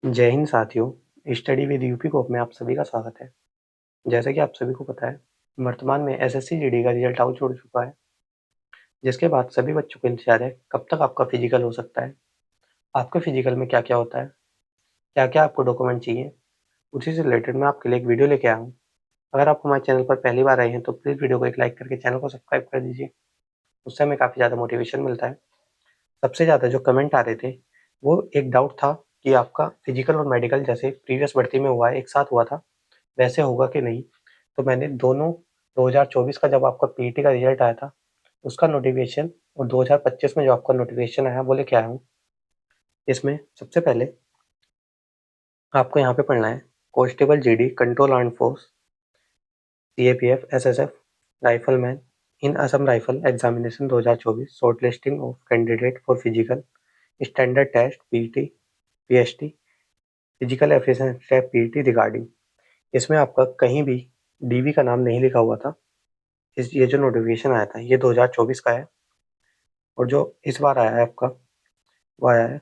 जय हिंद साथियों, study with UP कोप में आप सभी का स्वागत है। जैसा कि आप सभी को पता है, वर्तमान में एसएससी जीडी का रिजल्ट आउट हो चुका है, जिसके बाद सभी बच्चों को इंतजार है कब तक आपका फिजिकल हो सकता है, आपके फिजिकल में क्या क्या होता है, क्या क्या आपको डॉक्यूमेंट चाहिए। उसी से रिलेटेड मैं आपके लिए एक वीडियो लेके आया हूँ। अगर आप हमारे चैनल पर पहली बार आए हैं तो प्लीज़ वीडियो को एक लाइक करके चैनल को सब्सक्राइब कर दीजिए। उससे हमें काफ़ी ज़्यादा मोटिवेशन मिलता है। सबसे ज़्यादा जो कमेंट आ रहे थे, वो एक डाउट था कि आपका फिजिकल और मेडिकल जैसे प्रीवियस भर्ती में हुआ है, एक साथ हुआ था, वैसे होगा कि नहीं। तो मैंने दोनों 2024 का जब आपका पीईटी का रिजल्ट आया था, उसका नोटिफिकेशन और 2025 में जो आपका नोटिफिकेशन आया वो लेके आया हूँ। इसमें सबसे पहले आपको यहाँ पे पढ़ना है constable GD, control arm force, CAPF, SSF, rifleman in Assam rifle examination 2024, short listing of candidate for physical, standard test, PET, PST, physical efficiency test, PET regarding. इसमें आपका कहीं भी डीवी का नाम नहीं लिखा हुआ था। ये जो नोटिफिकेशन आया था ये 2024 का है, और जो इस बार आया है आपका वो आया है,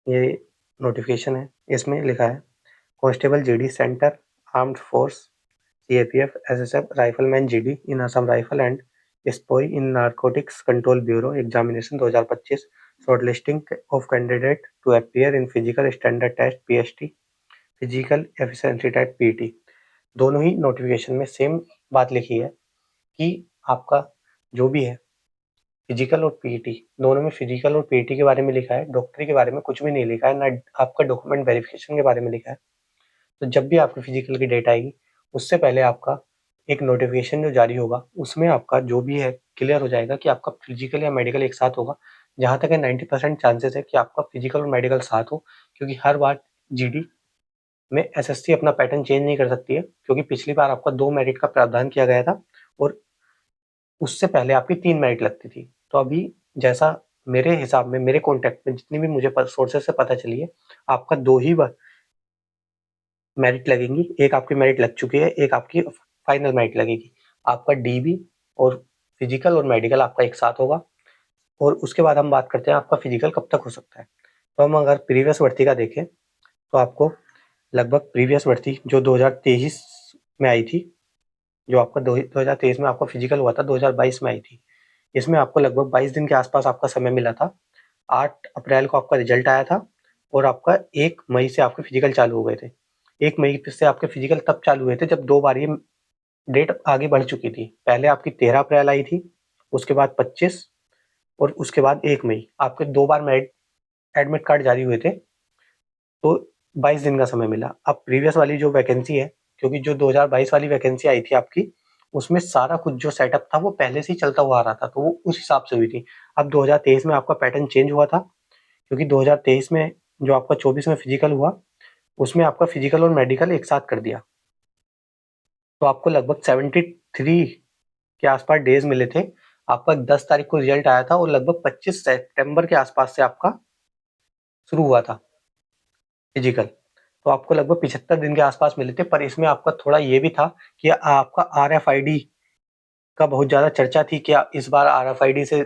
ये नोटिफिकेशन है। इसमें लिखा है constable GD, centre armed force, CAPF, SSF, rifleman GD in Assam rifle and sepoy in narcotics control bureau examination 2025, short listing of candidate to appear in physical standard test, PST, physical efficiency test, PT. दोनों ही notification में same बात लिखी है कि आपका जो भी है फिजिकल और पीईटी, दोनों में फिजिकल और पीईटी के बारे में लिखा है, डॉक्टरी के बारे में कुछ भी नहीं लिखा है, ना आपका डॉक्यूमेंट वेरिफिकेशन के बारे में लिखा है। तो जब भी आपकी फिजिकल की डेट आएगी, उससे पहले आपका एक नोटिफिकेशन जो जारी होगा, उसमें आपका जो भी है क्लियर हो जाएगा कि आपका फिजिकल या मेडिकल एक साथ होगा। जहाँ तक है 90% चांसेस है कि आपका फिजिकल और मेडिकल साथ हो, क्योंकि हर बार जीडी में एसएससी अपना पैटर्न चेंज नहीं कर सकती है, क्योंकि पिछली बार आपका 2 मेरिट का प्रावधान किया गया था और उससे पहले आपकी 3 मेरिट लगती थी। तो अभी जैसा मेरे हिसाब में, मेरे कॉन्टेक्ट में जितनी भी मुझे सोर्सेस से पता चली है, आपका 2 ही मेरिट लगेंगी। एक आपकी मेरिट लग चुकी है, एक आपकी फाइनल मेरिट लगेगी। आपका डीबी और फिजिकल और मेडिकल आपका एक साथ होगा। और उसके बाद हम बात करते हैं आपका फिजिकल कब तक हो सकता है। तो हम अगर प्रीवियस भर्ती का देखें तो आपको लगभग प्रीवियस भर्ती जो 2023 में आई थी, जो आपका 2023 में आपका फिजिकल हुआ था, 2022 में आई थी। इसमें आपको लगभग 22 दिन के आसपास आपका समय मिला था। 8 अप्रैल को आपका रिजल्ट आया था और आपका 1 मई से आपके फिजिकल चालू हो गए थे। 1 मई से आपके फिजिकल तब चालू हुए थे जब 2 बार ये डेट आगे बढ़ चुकी थी। पहले आपकी 13 अप्रैल आई थी, उसके बाद 25 और उसके बाद 1 मई। आपके 2 बार मेरिट एडमिट कार्ड जारी हुए थे, तो 22 दिन का समय मिला। अब प्रीवियस वाली जो वैकेंसी है, क्योंकि जो 2022 वाली वैकेंसी आई थी आपकी, उसमें सारा कुछ जो सेटअप था वो पहले से ही चलता हुआ आ रहा था, तो वो उस हिसाब से हुई थी। अब 2023 में आपका पैटर्न चेंज हुआ था, क्योंकि 2023 में जो आपका 24 में फिजिकल हुआ, उसमें आपका फिजिकल और मेडिकल एक साथ कर दिया। तो आपको लगभग 73 के आसपास डेज मिले थे। आपका 10 तारीख को रिजल्ट आया था और लगभग 25 सितंबर के आसपास से आपका शुरू हुआ था फिजिकल। तो आपको लगभग 75 दिन के आसपास मिले थे, पर इसमें आपका थोड़ा ये भी था कि आपका आरएफआईडी का बहुत ज़्यादा चर्चा थी कि इस बार आरएफआईडी से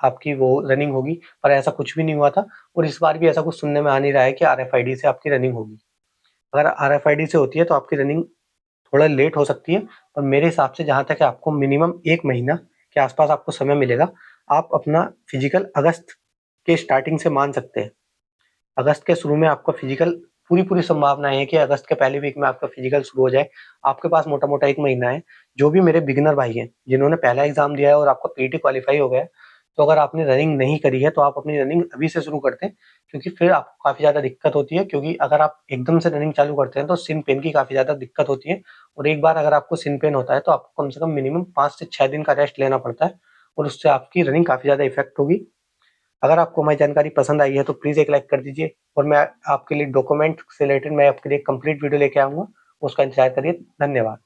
आपकी वो रनिंग होगी, पर ऐसा कुछ भी नहीं हुआ था। और इस बार भी ऐसा कुछ सुनने में आ नहीं रहा है कि आरएफआईडी से आपकी रनिंग होगी। अगर आरएफआईडी से होती है तो आपकी रनिंग थोड़ा लेट हो सकती है, पर मेरे हिसाब से जहाँ तक है आपको मिनिमम 1 महीना के आसपास आपको समय मिलेगा। आप अपना फिजिकल अगस्त के स्टार्टिंग से मान सकते हैं। अगस्त के शुरू में आपका फिजिकल, पूरी संभावना है कि अगस्त के पहले वीक में आपका फिजिकल शुरू हो जाए। आपके पास मोटा-मोटा 1 महीना है। जो भी मेरे बिगिनर भाई हैं, जिन्होंने पहला एग्ज़ाम दिया है और आपका पीटी क्वालीफाई हो गया है, तो अगर आपने रनिंग नहीं करी है, तो आप अपनी रनिंग अभी से शुरू कर दें, क्योंकि फिर आपको काफ़ी ज़्यादा दिक्कत होती है, क्योंकि अगर आप एकदम से रनिंग चालू करते हैं, तो शिन पेन की काफ़ी ज़्यादा दिक्कत होती है। और एक बार अगर आपको शिन पेन होता है, तो आपको कम से कम मिनिमम 5 से 6 दिन का रेस्ट लेना पड़ता है, और उससे आपकी रनिंग काफ़ी ज़्यादा इफ़ेक्ट होगी। अगर आपको हमारी जानकारी पसंद आई है तो प्लीज़ एक लाइक कर दीजिए, और मैं आपके लिए डॉक्यूमेंट से रिलेटेड मैं आपके लिए कंप्लीट वीडियो लेके आऊँगा, उसका इंतज़ार करिए। धन्यवाद।